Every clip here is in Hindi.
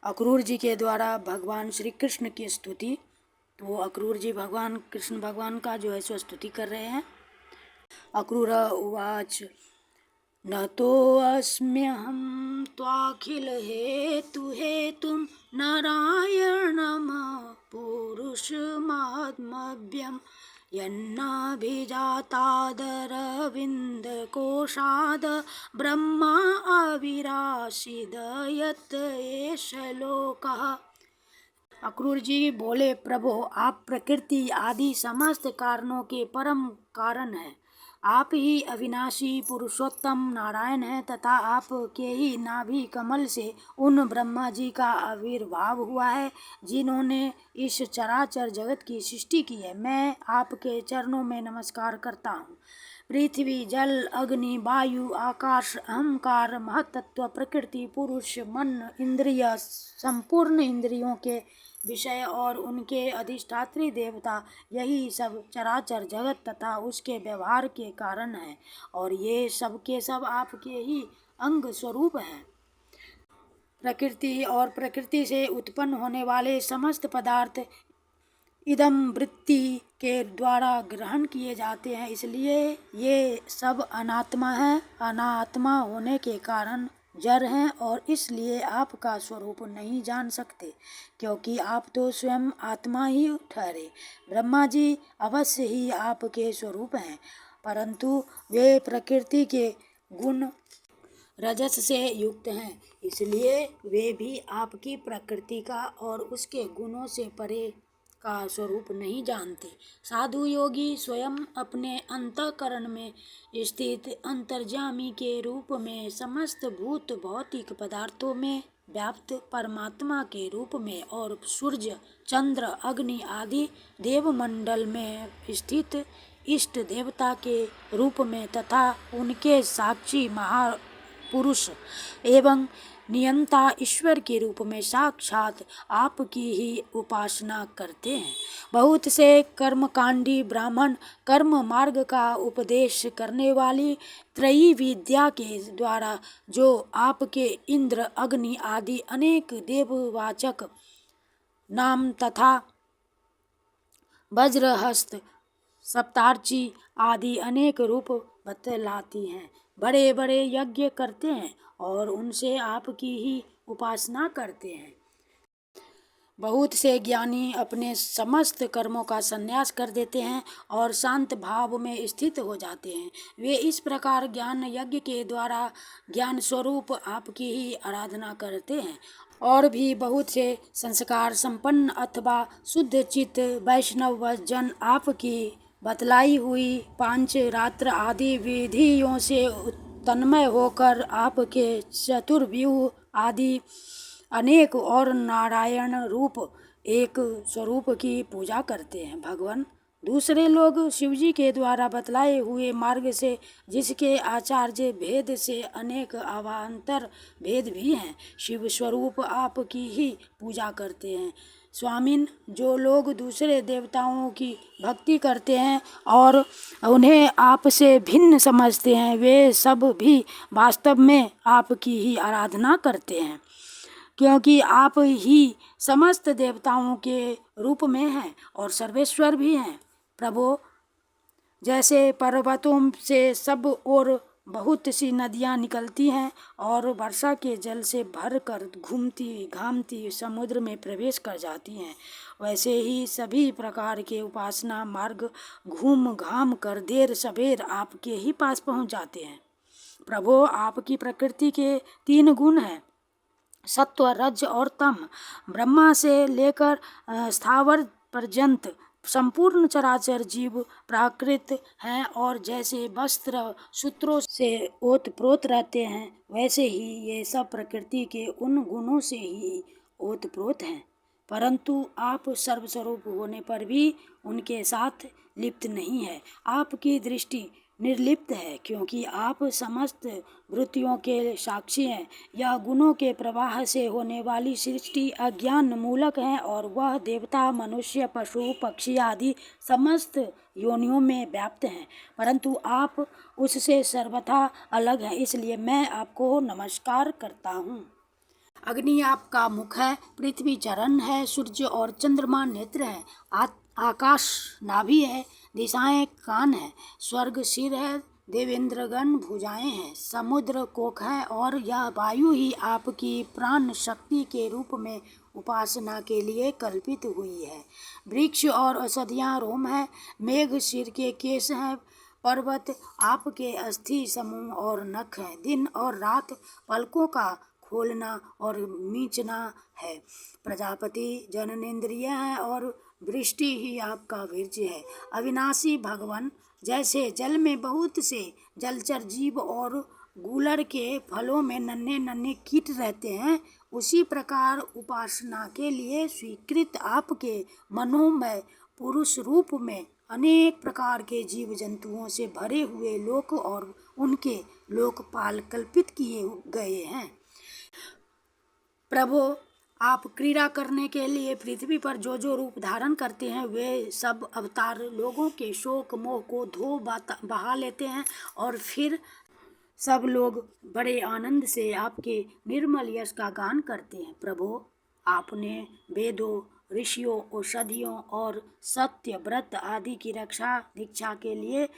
अक्रूर जी के द्वारा भगवान श्री कृष्ण की स्तुति। तो अक्रूर जी भगवान कृष्ण भगवान का जो है सो स्तुति कर रहे हैं। अक्रूर उवाच न तो अस्म्यहं त्वाखिल हेतुं नारायणम पुरुषमात्मभ्यं यन्नाभिजातादरविन्दकोशाद् ब्रह्मा अविराशिदयत् एष लोकः। अक्रूर जी बोले, प्रभु आप प्रकृति आदि समस्त कारणों के परम कारण हैं। आप ही अविनाशी पुरुषोत्तम नारायण हैं तथा आपके ही नाभि कमल से उन ब्रह्मा जी का आविर्भाव हुआ है जिन्होंने इस चराचर जगत की सृष्टि की है। मैं आपके चरणों में नमस्कार करता हूँ। पृथ्वी, जल, अग्नि, वायु, आकाश, अहंकार, महतत्व, प्रकृति, पुरुष, मन, इंद्रिय, संपूर्ण इंद्रियों के विषय और उनके अधिष्ठात्री देवता, यही सब चराचर जगत तथा उसके व्यवहार के कारण है और ये सब के सब आपके ही अंग स्वरूप हैं। प्रकृति और प्रकृति से उत्पन्न होने वाले समस्त पदार्थ इदम वृत्ति के द्वारा ग्रहण किए जाते हैं, इसलिए ये सब अनात्मा है। अनात्मा होने के कारण जड़ हैं और इसलिए आपका स्वरूप नहीं जान सकते, क्योंकि आप तो स्वयं आत्मा ही ठहरे। ब्रह्मा जी अवश्य ही आपके स्वरूप हैं, परंतु वे प्रकृति के गुण रजस से युक्त हैं, इसलिए वे भी आपकी प्रकृति का और उसके गुणों से परे का स्वरूप नहीं जानते। साधु योगी स्वयं अपने अंतःकरण में स्थित अंतर्यामी के रूप में समस्त भूत भौतिक पदार्थों में व्याप्त परमात्मा के रूप में और सूर्य, चंद्र, अग्नि आदि देवमंडल में स्थित इष्ट देवता के रूप में तथा उनके साक्षी महापुरुष एवं नियंता ईश्वर के रूप में साक्षात आपकी ही उपासना करते हैं। बहुत से कर्मकांडी ब्राह्मण कर्म मार्ग का उपदेश करने वाली त्रयी विद्या के द्वारा जो आपके इंद्र, अग्नि आदि अनेक देववाचक नाम तथा वज्रहस्त, सप्तार्ची आदि अनेक रूप बतलाती हैं, बड़े बड़े यज्ञ करते हैं और उनसे आपकी ही उपासना करते हैं। बहुत से ज्ञानी अपने समस्त कर्मों का संन्यास कर देते हैं और शांत भाव में स्थित हो जाते हैं। वे इस प्रकार ज्ञान यज्ञ के द्वारा ज्ञान स्वरूप आपकी ही आराधना करते हैं। और भी बहुत से संस्कार संपन्न अथवा शुद्ध चित्त वैष्णव जन आपकी बतलाई हुई पांच रात्र आदि विधियों से तन्मय होकर आपके चतुर्व्यूह आदि अनेक और नारायण रूप एक स्वरूप की पूजा करते हैं। भगवान दूसरे लोग शिवजी के द्वारा बतलाए हुए मार्ग से, जिसके आचार्य भेद से अनेक अवान्तर भेद भी हैं, शिव स्वरूप आपकी ही पूजा करते हैं। स्वामिन, जो लोग दूसरे देवताओं की भक्ति करते हैं और उन्हें आपसे भिन्न समझते हैं, वे सब भी वास्तव में आपकी ही आराधना करते हैं, क्योंकि आप ही समस्त देवताओं के रूप में हैं और सर्वेश्वर भी हैं। प्रभु, जैसे पर्वतों से सब ओर बहुत सी नदियाँ निकलती हैं और वर्षा के जल से भर कर घूमती घामती समुद्र में प्रवेश कर जाती हैं, वैसे ही सभी प्रकार के उपासना मार्ग घूम घाम कर देर सबेर आपके ही पास पहुंच जाते हैं। प्रभु, आपकी प्रकृति के 3 गुण हैं, सत्व, रज और तम। ब्रह्मा से लेकर स्थावर पर्यंत संपूर्ण चराचर जीव प्राकृत हैं और जैसे वस्त्र सूत्रों से ओतप्रोत रहते हैं, वैसे ही ये सब प्रकृति के उन गुणों से ही ओतप्रोत हैं, परंतु आप सर्वस्वरूप होने पर भी उनके साथ लिप्त नहीं है। आपकी दृष्टि निर्लिप्त है, क्योंकि आप समस्त वृत्तियों के साक्षी हैं। यह गुणों के प्रवाह से होने वाली सृष्टि अज्ञान मूलक है और वह देवता, मनुष्य, पशु, पक्षी आदि समस्त योनियों में व्याप्त हैं, परंतु आप उससे सर्वथा अलग हैं, इसलिए मैं आपको नमस्कार करता हूँ। अग्नि आपका मुख है, पृथ्वी चरण है, सूर्य और चंद्रमा नेत्र है, आकाश नाभि है, दिशाएं कान है, स्वर्ग सिर है, देवेंद्रगण भुजाएं हैं, समुद्र कोख है और यह वायु ही आपकी प्राण शक्ति के रूप में उपासना के लिए कल्पित हुई है। वृक्ष और औषधियाँ रोम है, मेघ सिर के केश हैं, पर्वत आपके अस्थि समूह और नख हैं, दिन और रात पलकों का खोलना और मींचना है, प्रजापति जननेन्द्रिय है और वृष्टि ही आपका वीर्य है। अविनाशी भगवान, जैसे जल में बहुत से जलचर जीव और गूलर के फलों में नन्हे नन्हे कीट रहते हैं, उसी प्रकार उपासना के लिए स्वीकृत आपके मनोमय पुरुष रूप में अनेक प्रकार के जीव जंतुओं से भरे हुए लोक और उनके लोकपाल कल्पित किए गए हैं। प्रभु, आप क्रीड़ा करने के लिए पृथ्वी पर जो जो रूप धारण करते हैं, वे सब अवतार लोगों के शोक मोह को धो बहा लेते हैं और फिर सब लोग बड़े आनंद से आपके निर्मल यश का गान करते हैं। प्रभु, आपने वेदों, ऋषियों, औषधियों और सत्य व्रत आदि की रक्षा दीक्षा के लिए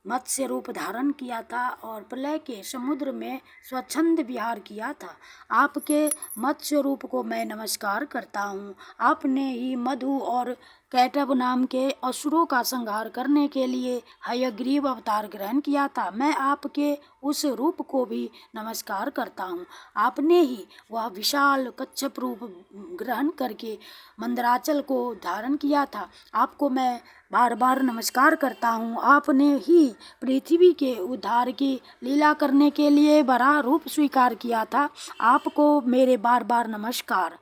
मत्स्य रूप धारण किया था और प्रलय के समुद्र में स्वच्छंद विहार किया था। आपके मत्स्य रूप को मैं नमस्कार करता हूँ। आपने ही मधु और कैटभ नाम के असुरों का संहार करने के लिए हयग्रीव अवतार ग्रहण किया था। मैं आपके उस रूप को भी नमस्कार करता हूँ। आपने ही वह विशाल कच्छप रूप ग्रहण करके मंदराचल को धारण किया था। आपको मैं बार बार नमस्कार करता हूँ। आपने ही पृथ्वी के उद्धार की लीला करने के लिए बड़ा रूप स्वीकार किया था। आपको मेरे बार बार नमस्कार।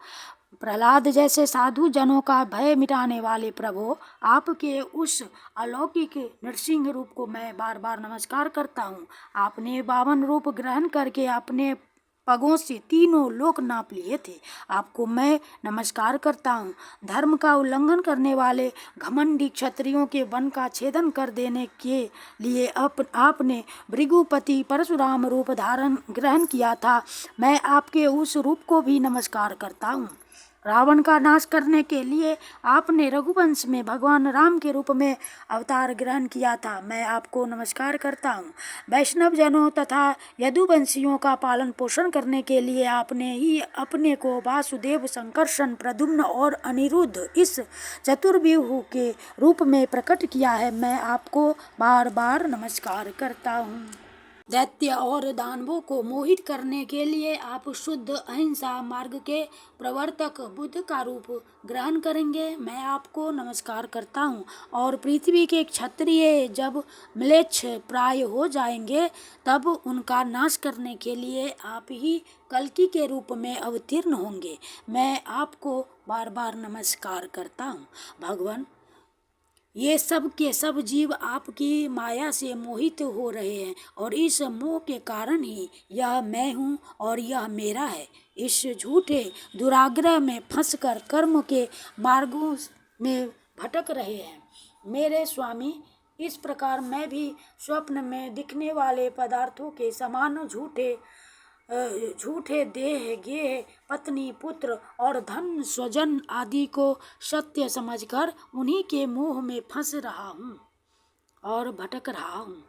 प्रहलाद जैसे साधु जनों का भय मिटाने वाले प्रभु, आपके उस अलौकिक नृसिंह रूप को मैं बार बार नमस्कार करता हूँ। आपने 52 रूप ग्रहण करके अपने पगों से तीनों लोक नाप लिए थे। आपको मैं नमस्कार करता हूँ। धर्म का उल्लंघन करने वाले घमंडी क्षत्रियों के वन का छेदन कर देने के लिए आपने भृगुपति परशुराम रूप धारण ग्रहण किया था। मैं आपके उस रूप को भी नमस्कार करता हूँ। रावण का नाश करने के लिए आपने रघुवंश में भगवान राम के रूप में अवतार ग्रहण किया था। मैं आपको नमस्कार करता हूँ। वैष्णव जनों तथा यदुवंशियों का पालन पोषण करने के लिए आपने ही अपने को वासुदेव, संकर्षण, प्रद्युम्न और अनिरुद्ध इस चतुर्व्यूह के रूप में प्रकट किया है। मैं आपको बार बार नमस्कार करता हूँ। दैत्य और दानवों को मोहित करने के लिए आप शुद्ध अहिंसा मार्ग के प्रवर्तक बुद्ध का रूप ग्रहण करेंगे। मैं आपको नमस्कार करता हूँ। और पृथ्वी के क्षत्रिय जब म्लेच्छ प्राय हो जाएंगे, तब उनका नाश करने के लिए आप ही कल्कि के रूप में अवतीर्ण होंगे। मैं आपको बार बार नमस्कार करता हूँ। भगवान, ये सब के सब जीव आपकी माया से मोहित हो रहे हैं और इस मोह के कारण ही यह मैं हूँ और यह मेरा है। इस झूठे दुराग्रह में फंसकर कर्म के मार्गों में भटक रहे हैं। मेरे स्वामी, इस प्रकार मैं भी स्वप्न में दिखने वाले पदार्थों के समान झूठे देह, गेह, पत्नी, पुत्र और धन स्वजन आदि को सत्य समझकर उन्हीं के मोह में फंस रहा हूँ और भटक रहा हूँ।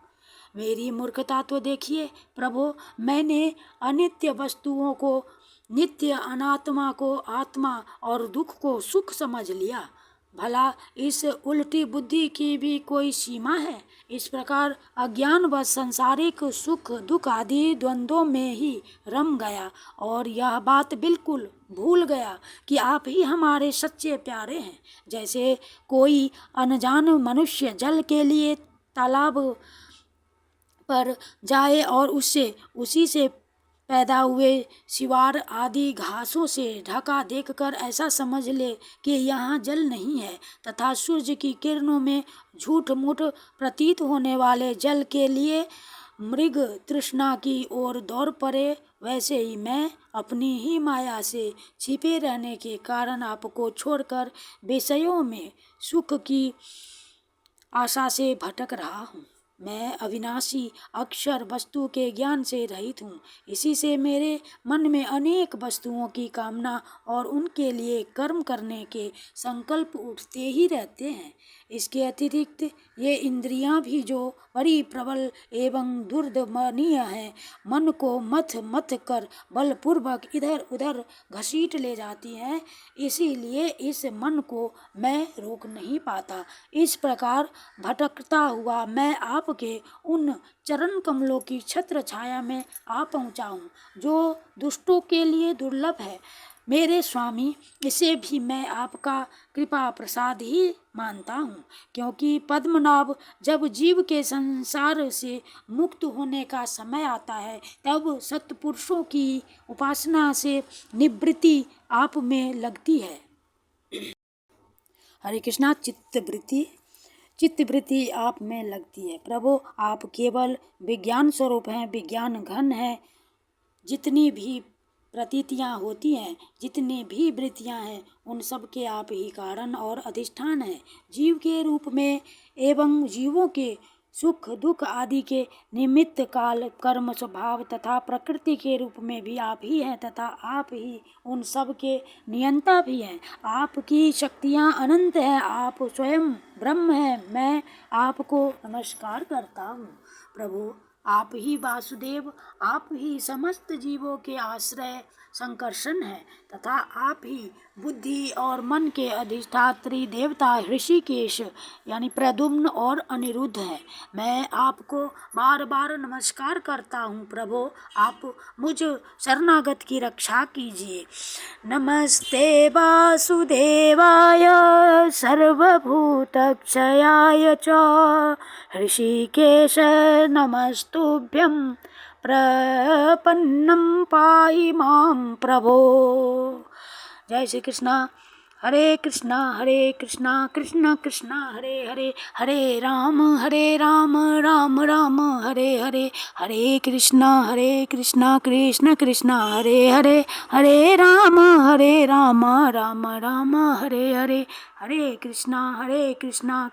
मेरी मूर्खता तो देखिए प्रभु। मैंने अनित्य वस्तुओं को नित्य, अनात्मा को आत्मा और दुख को सुख समझ लिया। भला इस उल्टी बुद्धि की भी कोई सीमा है? इस प्रकार अज्ञान व सांसारिक सुख दुख आदि द्वंद्वों में ही रम गया और यह बात बिल्कुल भूल गया कि आप ही हमारे सच्चे प्यारे हैं। जैसे कोई अनजान मनुष्य जल के लिए तालाब पर जाए और उसी से पैदा हुए सिवार आदि घासों से ढका देखकर ऐसा समझ ले कि यहाँ जल नहीं है, तथा सूर्य की किरणों में झूठ मूठ प्रतीत होने वाले जल के लिए मृग तृष्णा की ओर दौड़ पड़े, वैसे ही मैं अपनी ही माया से छिपे रहने के कारण आपको छोड़कर विषयों में सुख की आशा से भटक रहा हूँ। मैं अविनाशी अक्षर वस्तु के ज्ञान से रहित हूँ। इसी से मेरे मन में अनेक वस्तुओं की कामना और उनके लिए कर्म करने के संकल्प उठते ही रहते हैं। इसके अतिरिक्त ये इंद्रियां भी जो बड़ी प्रबल एवं दुर्दमनीय हैं, मन को मथ मथ कर बलपूर्वक इधर उधर घसीट ले जाती हैं। इसीलिए इस मन को मैं रोक नहीं पाता। इस प्रकार भटकता हुआ मैं आपके उन चरण कमलों की छत्र छाया में आ पहुँचा हूँ, जो दुष्टों के लिए दुर्लभ है। मेरे स्वामी, इसे भी मैं आपका कृपा प्रसाद ही मानता हूँ, क्योंकि पद्मनाभ, जब जीव के संसार से मुक्त होने का समय आता है, तब सत्पुरुषों की उपासना से निवृत्ति आप में लगती है। हरे कृष्णा। चित्तवृत्ति आप में लगती है। प्रभु, आप केवल विज्ञान स्वरूप हैं, विज्ञान घन है। जितनी भी प्रतीतियाँ होती हैं, जितनी भी वृत्तियाँ हैं, उन सब के आप ही कारण और अधिष्ठान हैं। जीव के रूप में एवं जीवों के सुख दुख आदि के निमित्त काल कर्म स्वभाव तथा प्रकृति के रूप में भी आप ही हैं, तथा आप ही उन सब के नियंता भी हैं। आपकी शक्तियाँ अनंत हैं, आप स्वयं ब्रह्म हैं। मैं आपको नमस्कार करता हूँ। प्रभु, आप ही वासुदेव, आप ही समस्त जीवों के आश्रय संकर्षण है, तथा आप ही बुद्धि और मन के अधिष्ठात्री देवता ऋषिकेश यानी प्रद्युम्न और अनिरुद्ध हैं। मैं आपको बार बार नमस्कार करता हूँ। प्रभु, आप मुझ शरणागत की रक्षा कीजिए। नमस्ते वासुदेवाय सर्वभूतक्षयाय च ऋषिकेश नमस्तुभ्यं प्रपन्नं पाहि मां प्रभो। जय श्री कृष्णा। हरे कृष्णा कृष्ण कृष्ण हरे हरे, हरे राम राम राम हरे हरे, हरे कृष्णा कृष्ण कृष्ण हरे हरे, हरे राम राम राम हरे हरे, हरे कृष्णा